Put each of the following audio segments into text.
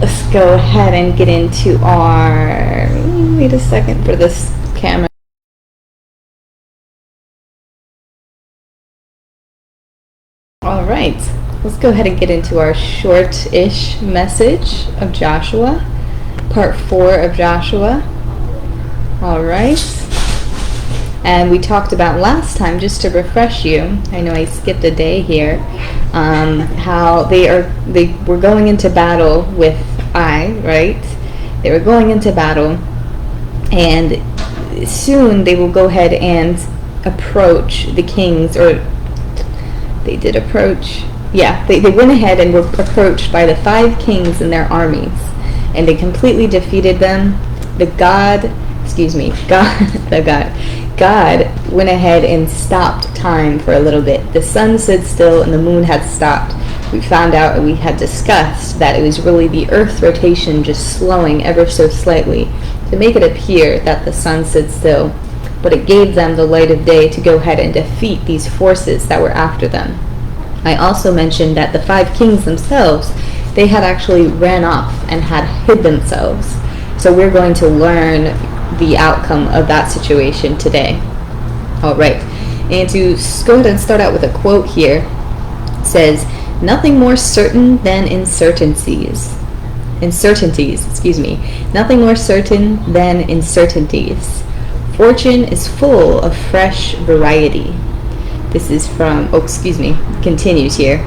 let's go ahead and get into our, wait a second for this camera. All right, let's go ahead and get into our short-ish message of Joshua, part 4 of Joshua. All right, and we talked about last time, just to refresh you, I know I skipped a day here, how they were going into battle with right? They were going into battle, and soon they will go ahead and approach the kings, or they did approach, they went ahead and were approached by the 5 kings and their armies, and they completely defeated them. God went ahead and stopped time for a little bit. The sun stood still and the moon had stopped. We found out, and we had discussed, that it was really the Earth's rotation just slowing ever so slightly to make it appear that the sun stood still. But it gave them the light of day to go ahead and defeat these forces that were after them. I also mentioned that the 5 kings themselves, they had actually ran off and had hid themselves. So we're going to learn the outcome of that situation today. All right, and to go ahead and start out with a quote here, it says, "Nothing more certain than uncertainties. Nothing more certain than uncertainties. Fortune is full of fresh variety." This is from, continues here.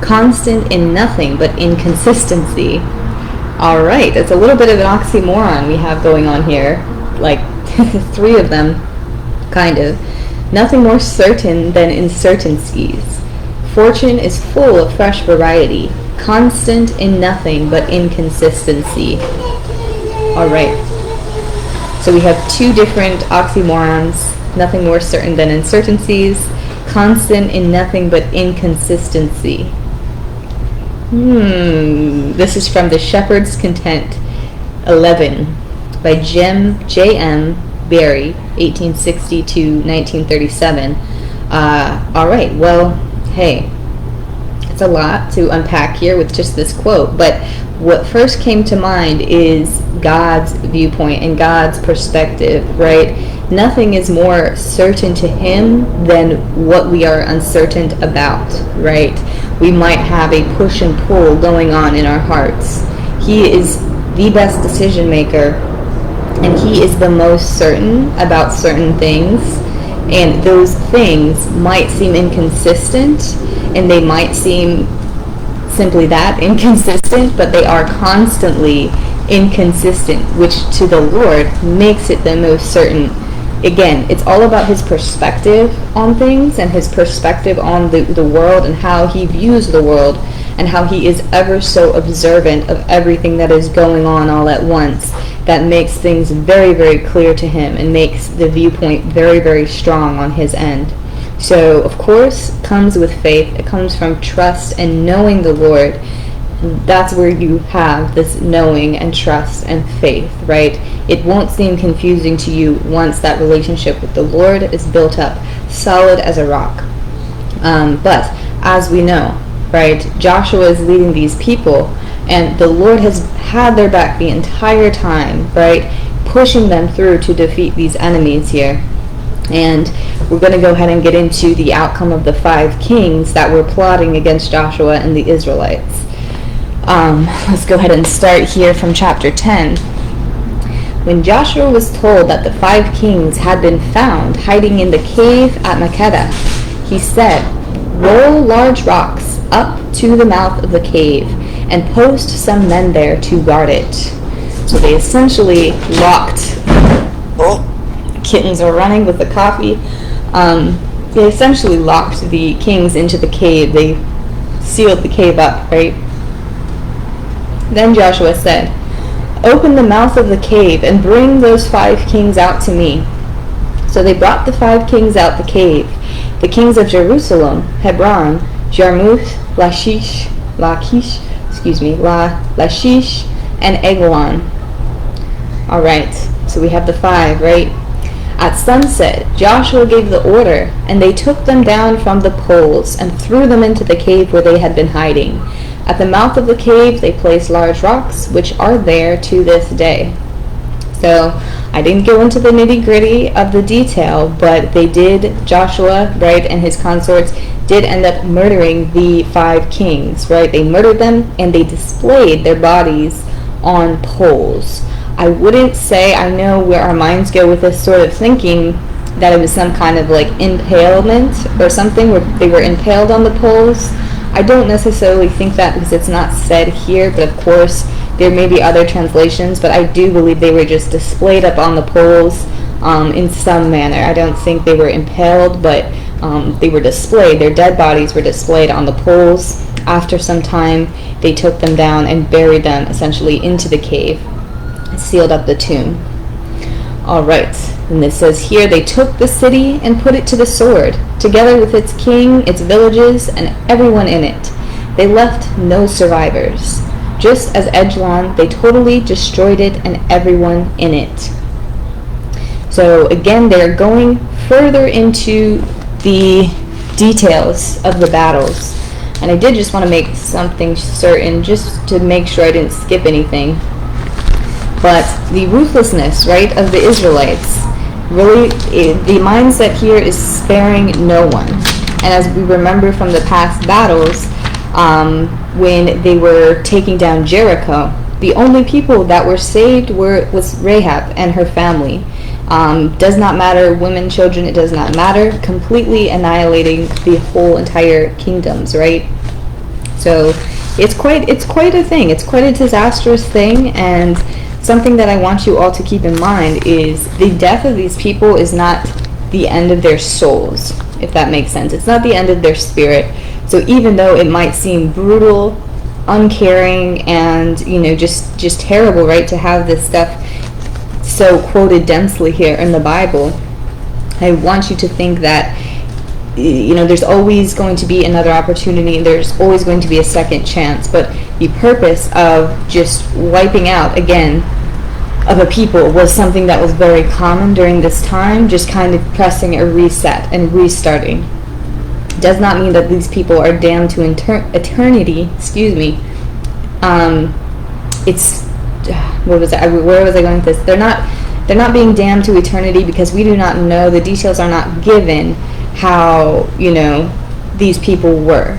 "Constant in nothing but inconsistency." All right, it's a little bit of an oxymoron we have going on here, like 3 of them, kind of. Nothing more certain than uncertainties. Fortune is full of fresh variety. Constant in nothing but inconsistency. All right. So we have 2 different oxymorons. Nothing more certain than uncertainties. Constant in nothing but inconsistency. This is from The Shepherd's Content 11 by J.M. Barrie, 1860 to 1937. All right, well, hey, it's a lot to unpack here with just this quote, but what first came to mind is God's viewpoint and God's perspective, right? Nothing is more certain to Him than what we are uncertain about, right? We might have a push and pull going on in our hearts. He is the best decision maker, and He is the most certain about certain things, and those things might seem inconsistent, and they might seem simply that, inconsistent, but they are constantly inconsistent, which to the Lord makes it the most certain. Again, it's all about His perspective on things and His perspective on the world and how He views the world and how He is ever so observant of everything that is going on all at once. That makes things very, very clear to Him and makes the viewpoint very, very strong on His end. So, of course, it comes with faith. It comes from trust and knowing the Lord. That's where you have this knowing and trust and faith, right? It won't seem confusing to you once that relationship with the Lord is built up, solid as a rock. But as we know, right, Joshua is leading these people, and the Lord has had their back the entire time, right, pushing them through to defeat these enemies here. And we're going to go ahead and get into the outcome of the 5 kings that were plotting against Joshua and the Israelites. Let's go ahead and start here from chapter 10. When Joshua was told that the 5 kings had been found hiding in the cave at Makkedah, he said, "Roll large rocks up to the mouth of the cave and post some men there to guard it." So they essentially locked... kittens are running with the coffee. They essentially locked the kings into the cave. They sealed the cave up, right? Then Joshua said, "Open the mouth of the cave and bring those 5 kings out to me." So they brought the 5 kings out the cave, the kings of Jerusalem, Hebron, Jarmuth, Lachish, and Eglon. All right, so we have the 5, right? At sunset, Joshua gave the order, and they took them down from the poles and threw them into the cave where they had been hiding. At the mouth of the cave they placed large rocks, which are there to this day. So I didn't go into the nitty-gritty of the detail, but they did, Joshua, right, and his consorts did end up murdering the 5 kings, right? They murdered them and they displayed their bodies on poles. I wouldn't say, I know where our minds go with this sort of thinking, that it was some kind of like impalement or something where they were impaled on the poles. I don't necessarily think that because it's not said here, but of course there may be other translations, but I do believe they were just displayed up on the poles in some manner. I don't think they were impaled, but they were displayed. Their dead bodies were displayed on the poles. After some time, they took them down and buried them essentially into the cave, sealed up the tomb. All right, and it says here, they took the city and put it to the sword, together with its king, its villages, and everyone in it. They left no survivors. Just as Eglon, they totally destroyed it and everyone in it. So again, they're going further into the details of the battles. And I did just want to make something certain, just to make sure I didn't skip anything. But the ruthlessness, right, of the Israelites, really, the mindset here is sparing no one. And as we remember from the past battles, when they were taking down Jericho, the only people that were saved was Rahab and her family. Does not matter, women, children, it does not matter, completely annihilating the whole entire kingdoms, right? So it's quite a thing. It's quite a disastrous thing, and something that I want you all to keep in mind is the death of these people is not the end of their souls, if that makes sense. It's not the end of their spirit. So even though it might seem brutal, uncaring, and just terrible, right, to have this stuff so quoted densely here in the Bible, I want you to think that there's always going to be another opportunity, and there's always going to be a second chance. But the purpose of just wiping out again of a people was something that was very common during this time, just kind of pressing a reset and restarting. Does not mean that these people are damned to eternity. Excuse me. Where was I going with this? They're not being damned to eternity because we do not know. The details are not given how these people were.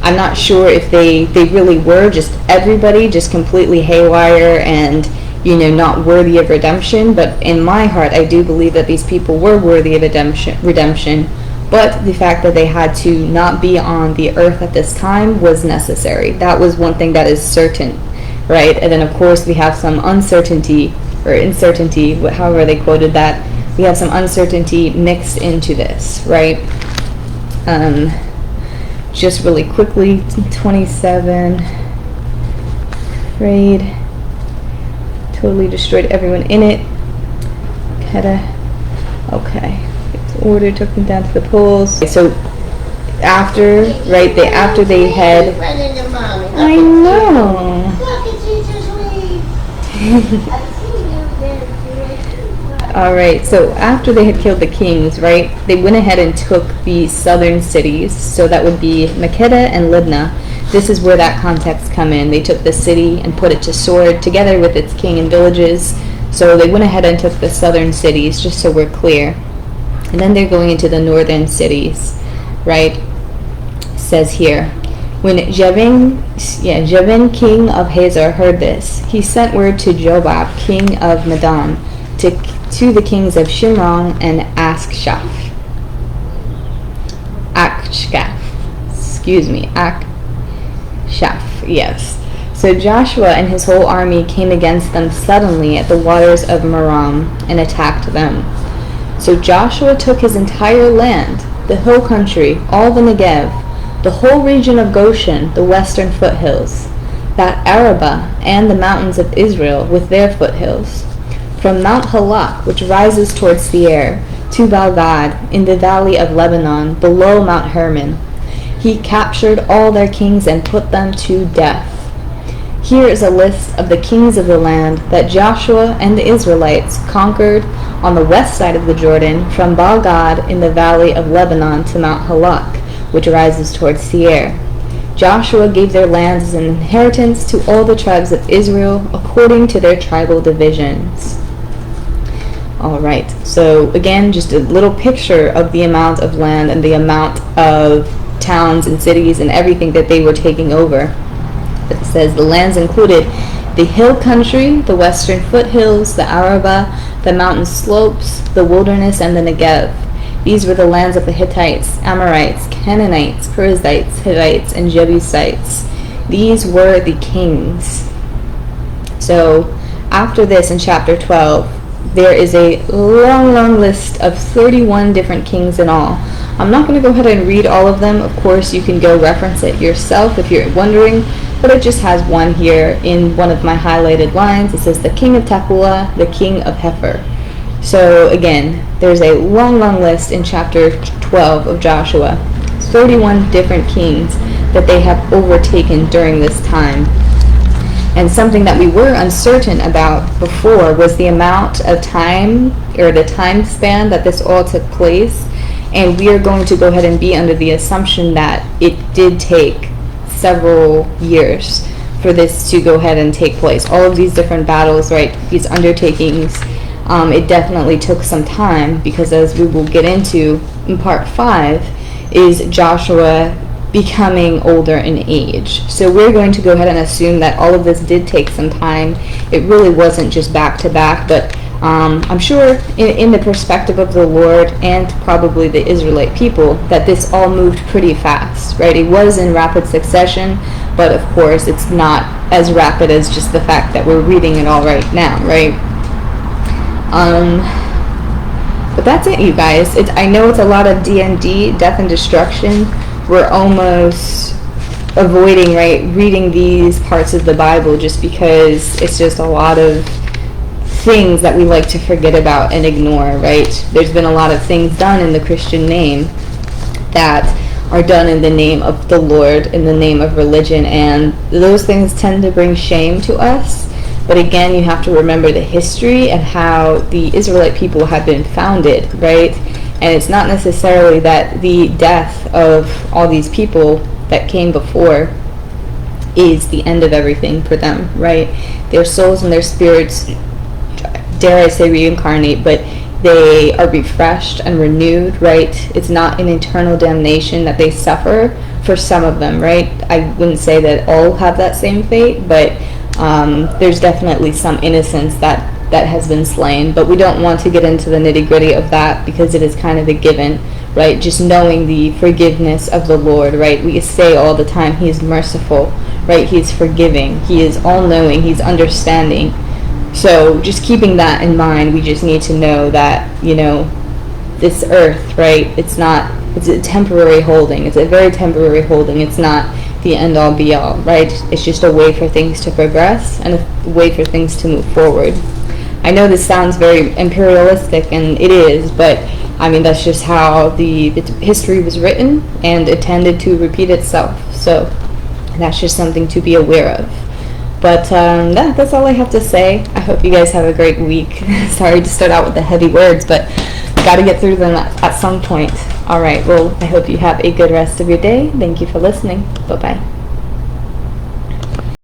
I'm not sure if they really were just everybody just completely haywire and not worthy of redemption. But in my heart, I do believe that these people were worthy of redemption. But the fact that they had to not be on the earth at this time was necessary. That was one thing that is certain, right? And then of course we have some uncertainty or uncertainty, however they quoted that. We have some uncertainty mixed into this, right? Just really quickly, 27, afraid, totally destroyed everyone in it. Makkedah, okay. Order took them down to the poles. So after they had, I know. All right, so after they had killed the kings, right, they went ahead and took the southern cities. So that would be Makkedah and Libnah. This is where that context come in. They took the city and put it to sword together with its king and villages. So they went ahead and took the southern cities, just so we're clear. And then they're going into the northern cities, right? It says here, when Jabin, king of Hazor, heard this, he sent word to Jobab, king of Madon, to the kings of Shimron and Akshaph. Yes. So Joshua and his whole army came against them suddenly at the waters of Merom and attacked them. So Joshua took his entire land, the hill country, all the Negev, the whole region of Goshen, the western foothills, that Arabah, and the mountains of Israel with their foothills, from Mount Halak, which rises towards Seir, to Baal Gad, in the valley of Lebanon, below Mount Hermon. He captured all their kings and put them to death. Here is a list of the kings of the land that Joshua and the Israelites conquered on the west side of the Jordan, from Baal Gad in the valley of Lebanon to Mount Halak, which rises towards Seir. Joshua gave their lands as an inheritance to all the tribes of Israel according to their tribal divisions. All right, so again, just a little picture of the amount of land and the amount of towns and cities and everything that they were taking over. It says the lands included the hill country, the western foothills, the Arabah, the mountain slopes, the wilderness, and the Negev. These were the lands of the Hittites, Amorites, Canaanites, Perizzites, Hivites, and Jebusites. These were the kings. So after this, in chapter 12, there is a long list of 31 different kings in all. I'm not going to go ahead and read all of them. Of course, you can go reference it yourself if you're wondering, but it just has one here in one of my highlighted lines. It says the king of Tappuah, the king of Hefer. So again, there's a long list in chapter 12 of Joshua. 31 different kings that they have overtaken during this time. And something that we were uncertain about before was the amount of time, or the time span that this all took place. And we are going to go ahead and be under the assumption that it did take several years for this to go ahead and take place. All of these different battles, right, these undertakings, it definitely took some time, because as we will get into in part 5 is Joshua becoming older in age. So we're going to go ahead and assume that all of this did take some time. It really wasn't just back to back, but I'm sure in the perspective of the Lord and probably the Israelite people, that this all moved pretty fast, right? It was in rapid succession, but of course it's not as rapid as just the fact that we're reading it all right now, right? But that's it, you guys. I know it's a lot of D&D, death and destruction. We're almost avoiding, right, reading these parts of the Bible just because it's just a lot of things that we like to forget about and ignore, right? There's been a lot of things done in the Christian name that are done in the name of the Lord, in the name of religion, and those things tend to bring shame to us. But again, you have to remember the history and how the Israelite people have been founded, right? And it's not necessarily that the death of all these people that came before is the end of everything for them, right? Their souls and their spirits, dare I say, reincarnate, but they are refreshed and renewed, right? It's not an eternal damnation that they suffer for some of them, right? I wouldn't say that all have that same fate, but there's definitely some innocence that has been slain, but we don't want to get into the nitty-gritty of that because it is kind of a given, right? Just knowing the forgiveness of the Lord, right? We say all the time, He is merciful, right? He is forgiving, He is all-knowing, He's understanding. So just keeping that in mind, we just need to know that, you know, this earth, right, it's a temporary holding. It's a very temporary holding. It's not the end-all be-all, right? It's just a way for things to progress and a way for things to move forward. I know this sounds very imperialistic, and it is, but I mean, that's just how the history was written, and it tended to repeat itself. So that's just something to be aware of. But that's all I have to say. I hope you guys have a great week. Sorry to start out with the heavy words, but got to get through them at some point. All right, well, I hope you have a good rest of your day. Thank you for listening. Bye-bye.